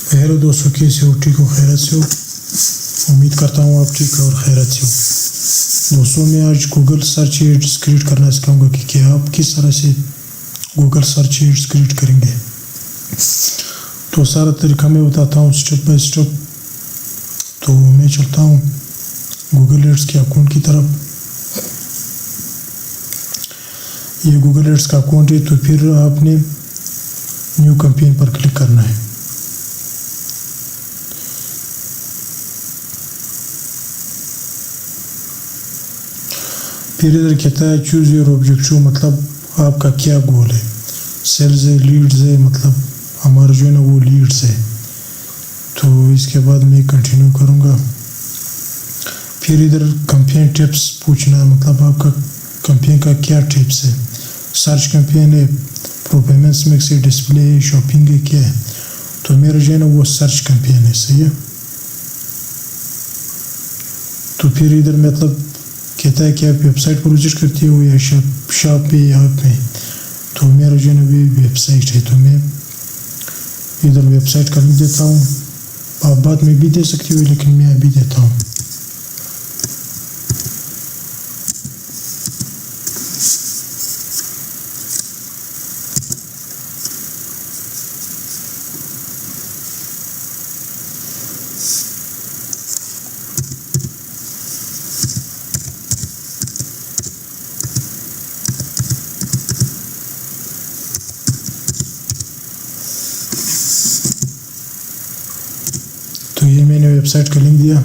Hello दोस्तों, कैसे हो? ठीक हो? खैरियत से हो? उम्मीद करता हूँ आप ठीक और खैरियत से हो। दोस्तों, मैं आज गूगल सर्च एड्स क्रिएट करना सिखाऊंगा कि क्या आप किस तरह से गूगल सर्च एड्स क्रिएट करेंगे। तो सारा तरीका मैं बताता हूँ स्टेप बाय स्टेप। तो मैं चलता हूँ गूगल एड्स के अकाउंट की तरफ। ये गूगल एड्स का अकाउंट है। तो फिर आपने न्यू कैंपेन पर क्लिक करना है। फिर इधर कहता है चूज़ योर ऑब्जेक्टिव, मतलब आपका क्या गोल है। सेल्स है, लीड्स है, मतलब हमारा जो है ना वो लीड्स है। तो इसके बाद मैं कंटिन्यू करूँगा। फिर इधर कैंपेन टिप्स पूछना है, मतलब आपका कैंपेन का क्या टिप्स है। सर्च कैंपेन है, परफॉर्मेंस मिक्स है, डिस्प्ले है, शॉपिंग है, क्या है। तो मेरा जो है ना वो सर्च कैंपेन है, सही है। तो फिर इधर मतलब कहता है कि आप वेबसाइट पर विजिट करते हो या शॉप पे या ऐप में। तो मेरा जो है ना भी वेबसाइट है। तो मैं इधर वेबसाइट का लिंक देता हूँ। आप बाद में भी दे सकते हो, लेकिन मैं अभी देता हूँ। तो ये मैंने वेबसाइट का लिंक दिया।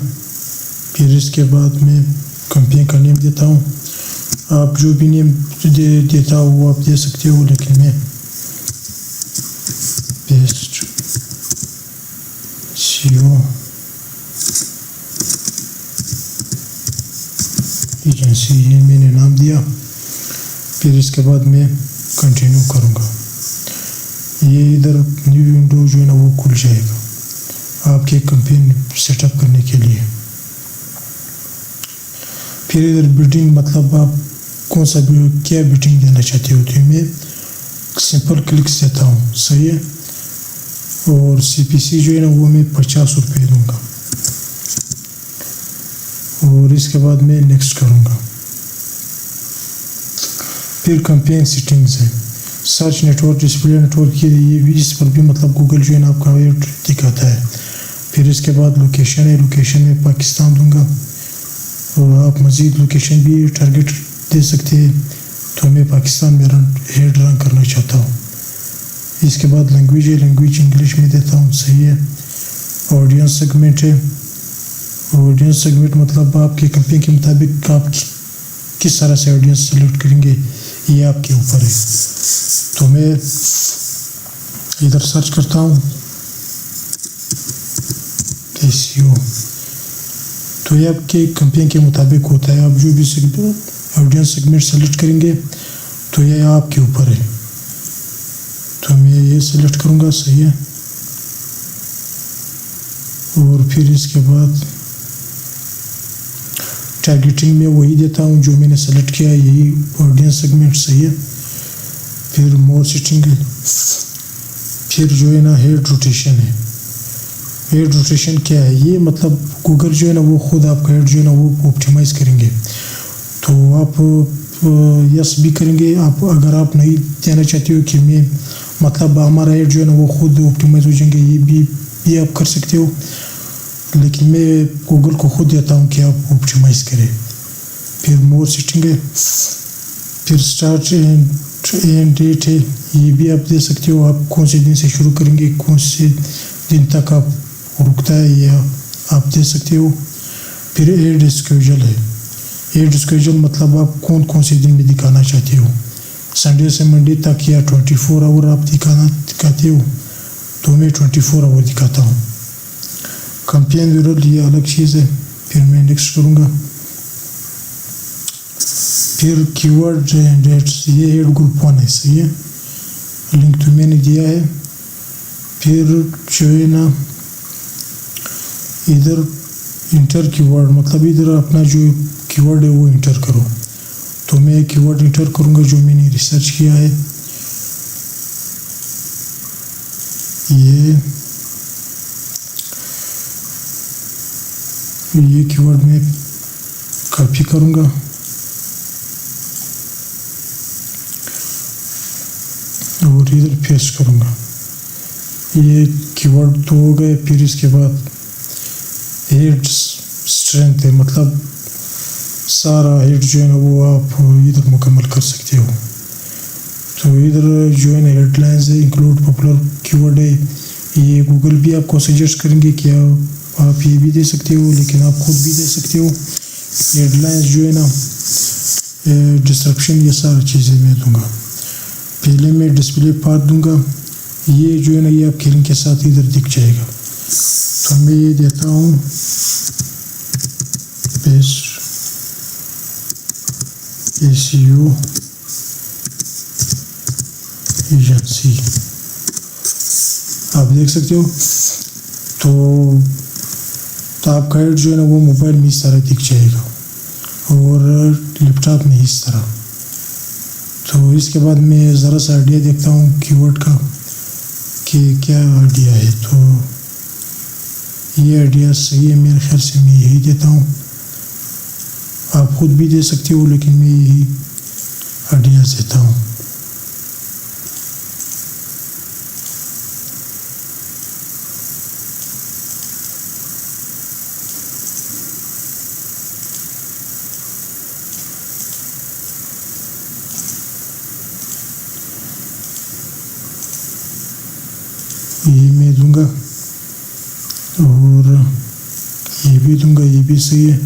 फिर इसके बाद मैं कैंपेन का नेम देता हूँ। आप जो भी नेम देता हो वो आप दे सकते हो, लेकिन मैं बेस्ट सीओ एजेंसी, ये मैंने नाम दिया। फिर इसके बाद मैं कंटिन्यू करूँगा। ये इधर न्यू विंडो जो है ना वो खुल जाएगा आपके कैंपेन सेटअप करने के लिए। फिर इधर बिडिंग, मतलब आप कौन सा क्या बिडिंग देना चाहते हो। तो मैं सिंपल क्लिक्स देता हूँ, सही है। और CPC जो है ना वो मैं 50 रुपये दूँगा। और इसके बाद मैं नेक्स्ट करूँगा। फिर कैंपेन सेटिंग्स है, सर्च नेटवर्क, डिस्प्ले नेटवर्क, ये भी इस पर भी मतलब गूगल जो है ना आपका एड दिखाता है। फिर इसके बाद लोकेशन है, लोकेशन में पाकिस्तान दूंगा। और आप मज़ीद लोकेशन भी टारगेट दे सकते हैं। तो मैं पाकिस्तान में हेड रन करना चाहता हूँ। इसके बाद लैंग्वेज है, लैंग्वेज इंग्लिश में देता हूँ, सही है। ऑडियंस सेगमेंट है, ऑडियंस सेगमेंट मतलब आपके कैंपेन के मुताबिक आप किस तरह से ऑडियंस सेलेक्ट करेंगे, ये आपके ऊपर है। तो मैं इधर सर्च करता हूँ SEO। तो ये आपके कैंपेन के मुताबिक होता है। आप जो भी ऑडियंस सेगमेंट सेलेक्ट करेंगे तो ये आपके ऊपर है। तो मैं ये सेलेक्ट करूँगा, सही है। और फिर इसके बाद टारगेटिंग में वही देता हूँ जो मैंने सेलेक्ट किया, यही ऑडियंस सेगमेंट, सही है। फिर मोर सेटिंग है। फिर जो है ना हेड रोटेशन है। हेड रोटेशन क्या है, ये मतलब गूगल जो है ना वो खुद आपका हेड जो है ना वो ऑप्टिमाइज़ करेंगे। तो आप यस भी करेंगे। आप अगर आप नहीं देना चाहते हो कि मैं मतलब हमारा हेड जो है ना वो खुद ऑप्टिमाइज़ हो जाएंगे, ये आप कर सकते हो। लेकिन मैं गूगल को खुद देता हूँ कि आप ऑप्टिमाइज़ करें। फिर मोर सेटिंग है। फिर स्टार्ट एंड डेट है, ये भी आप दे सकते हो। आप कौन से दिन से शुरू करेंगे, कौन से दिन तक आप रुकता है, ये आप दे सकते हो। फिर एड स्केड्यूल है। एड स्केड्यूल मतलब आप कौन कौन से दिन में दिखाना चाहते हो, संडे से मंडे तक या 24 आवर आप दिखाते हो। तो मैं 24 आवर दिखाता हूँ। कैंपेन विरोध, ये अलग चीज़ है। फिर मैं नेक्स्ट करूँगा। फिर कीवर्ड डेट्स, ये एड ग्रुप 1 है, सही है। लिंक तो मैंने दिया है। फिर जो है ना इधर इंटर कीवर्ड, मतलब इधर अपना जो कीवर्ड है वो इंटर करो। तो मैं कीवर्ड इंटर करूँगा जो मैंने रिसर्च किया है। ये یہ کی ورڈ میں کاپی کروں گا اور ادھر پیسٹ کروں گا. یہ کی ورڈ تو ہو گئے. پھر اس کے بعد ہیڈ اسٹرینتھ ہے، مطلب سارا ہیڈ جو ہے نا وہ آپ ادھر مکمل کر سکتے ہو. تو ادھر جو ہے نا ہیڈ لائنز ہے، انکلوڈ پاپولر کی ورڈ ہے. یہ گوگل بھی آپ کو سجیسٹ کریں گے کہ آپ یہ بھی دے سکتے ہو، لیکن آپ خود بھی دے سکتے ہو. ہیڈ لائنز جو ہے نا ڈسکرپشن یہ ساری چیزیں میں دوں گا. پہلے میں ڈسپلے پاتھ دوں گا. یہ جو ہے نا یہ آپ کے لنک کے ساتھ ادھر دکھ جائے گا. تو میں یہ دیتا ہوں پیسٹ SEO ایجنسی. آپ دیکھ سکتے ہو. تو آپ کا ایڈ جو ہے نا وہ موبائل میں اس طرح دکھ جائے گا اور لیپ ٹاپ میں اس طرح. تو اس کے بعد میں ذرا سا آئیڈیا دیکھتا ہوں کی ورڈ کا کہ کیا آئیڈیا ہے. تو یہ آئیڈیا صحیح ہے میرے خیال سے، میں یہی دیتا ہوں. آپ خود بھی دے سکتے ہو، لیکن میں یہی آئیڈیاز دیتا ہوں. یہ میں دوں گا اور یہ بھی دوں گا. یہ بھی صحیح ہے.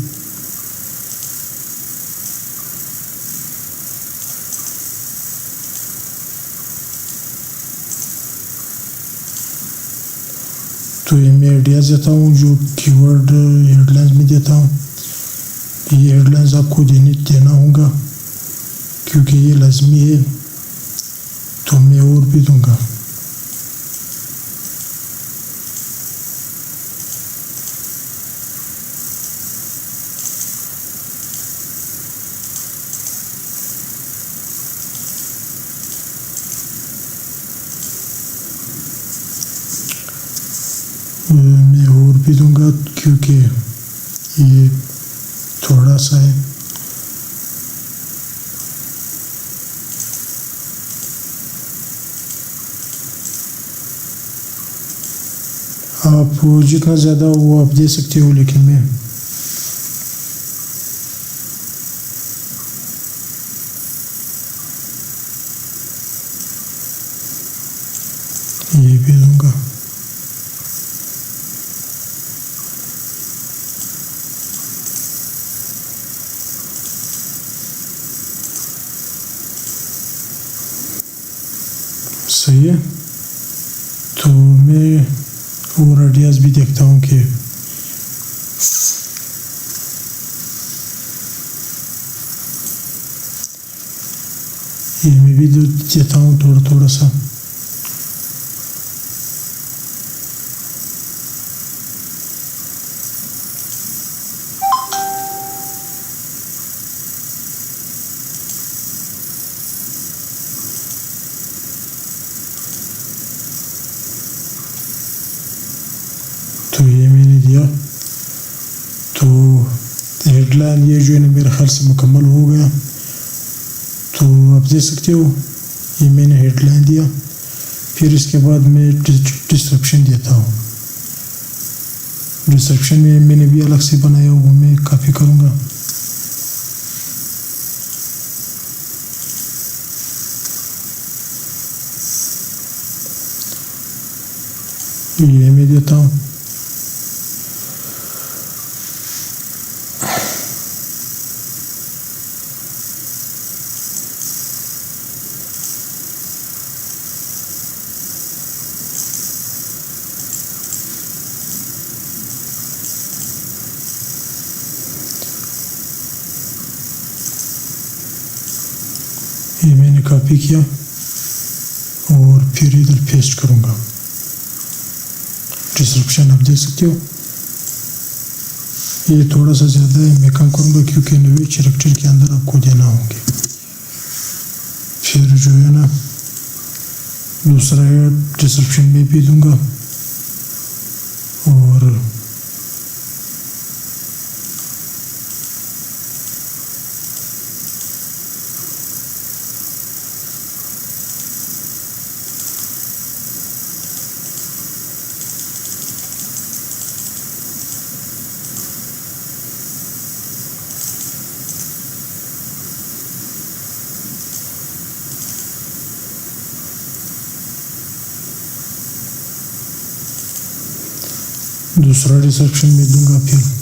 تو یہ میں آئیڈیاز دیتا ہوں جو کی ورڈ ہیڈ لائنز میں دیتا ہوں. یہ ہیڈ لائنز آپ کو دینا ہوگا کیونکہ یہ لازمی ہے. تو میں اور بھی دوں گا. میں اور بھی دوں گا کیونکہ یہ تھوڑا سا ہے. آپ جتنا زیادہ وہ آپ دے سکتے ہو، لیکن میں یہ بھی دوں گا. صحیح ہے. تو میں اور آئیڈیاز بھی دیکھتا ہوں کہ یہ میں بھی دیتا ہوں تھوڑا سا. تو یہ میں نے دیا. تو ہیڈ لائن یہ جو ہے نا میرے خیال سے مکمل ہو گیا. تو آپ دیکھ سکتے ہو یہ میں نے ہیڈ لائن دیا. پھر اس کے بعد میں ڈسکرپشن دیتا ہوں. ڈسکرپشن میں نے بھی الگ سے بنایا وہ میں کاپی کروں گا. یہ میں دیتا ہوں. یہ میں نے کاپی کیا اور پھر ادھر پیسٹ کروں گا. ڈسکرپشن آپ دیکھ سکتے ہو. یہ تھوڑا سا زیادہ ہے، میں کم کروں گا کیونکہ 90 کریکٹر کے اندر آپ کو دینا ہوں گے. پھر جو ہے نا دوسرا ڈسکرپشن میں بھی دوں گا اور دوسرا ڈسکرپشن میں دوں گا. پھر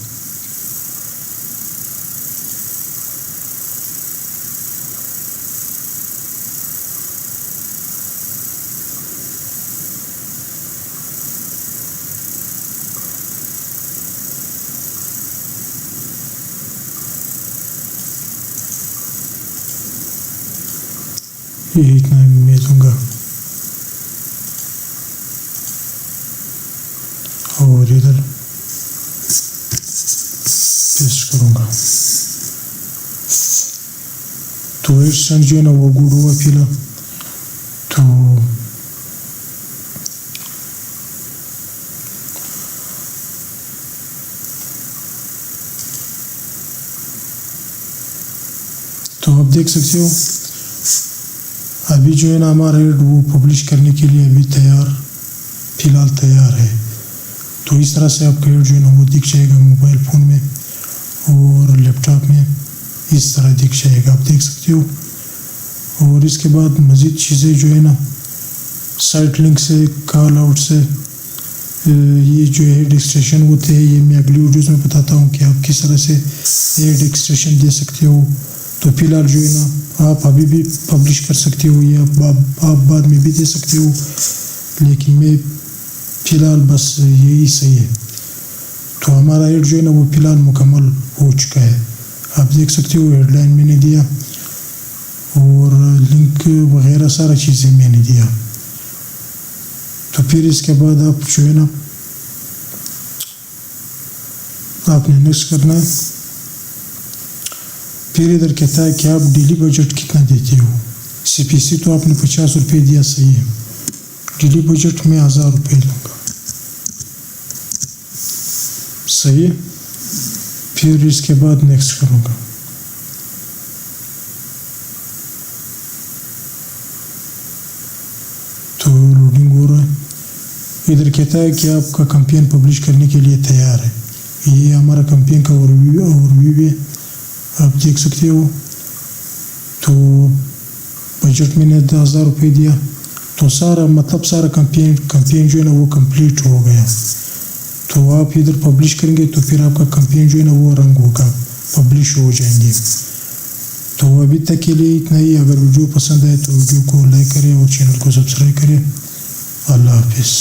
یہ اتنا میں دوں گا اور ادھر پیسٹ کروں گا. تو 8 سینٹ جو ہے نا وہ گڈ ہوا فی الحال. تو آپ دیکھ سکتے ہو ابھی جو ہے نا ہمارا ایڈ وہ پبلش کرنے کے لیے ابھی فی الحال تیار ہے. تو اس طرح سے آپ کا ایڈ جو ہے نا وہ دکھ جائے گا موبائل فون میں اور لیپ ٹاپ میں اس طرح دکھ جائے گا. آپ دیکھ سکتے ہو. اور اس کے بعد مزید چیزیں جو ہے نا سائٹ لنک سے کال آؤٹ سے یہ جو ایڈ ایکسٹینشن ہوتے ہیں یہ میں اگلی ویڈیوز میں بتاتا ہوں کہ آپ کس طرح سے ایڈ ایکسٹینشن دے سکتے ہو. تو فی الحال جو ہے نا آپ ابھی بھی پبلش کر سکتے ہو یا آپ بعد میں بھی دے سکتے ہو لیکن میں فی الحال بس یہی صحیح ہے. تو ہمارا ایڈ جو ہے نا وہ فی الحال مکمل ہو چکا ہے. آپ دیکھ سکتے ہو ہیڈ لائن میں نے دیا اور لنک وغیرہ سارا چیزیں میں نے دیا. تو پھر اس کے بعد آپ جو ہے نا آپ نے نیکسٹ کرنا ہے. پھر ادھر کہتا ہے کہ آپ ڈیلی بجٹ کتنا دیتے ہو. سی پی سی تو آپ نے 50 روپے دیا صحیح ہے. ڈیلی بجٹ میں 1000 روپے لوں گا صحیح ہے. پھر اس کے بعد نیکسٹ کروں گا. تو لوڈنگ ہو رہا ہے. ادھر کہتا ہے کہ آپ کا کمپین پبلش کرنے کے لیے تیار ہے. یہ ہمارا کمپین کا اوور ویو ہے آپ دیکھ سکتے ہو. تو بجٹ میں نے 10,000 روپے دیا تو سارا کمپین جو ہے نا وہ کمپلیٹ ہو گیا. تو آپ ادھر پبلش کریں گے تو پھر آپ کا کمپین جو ہے نا وہ رنگ ہوگا پبلش ہو جائیں گے. تو ابھی تک کے لیے اتنا ہی. اگر ویڈیو پسند آئے تو ویڈیو کو لائک کریں اور چینل کو سبسکرائب کریں. اللہ حافظ.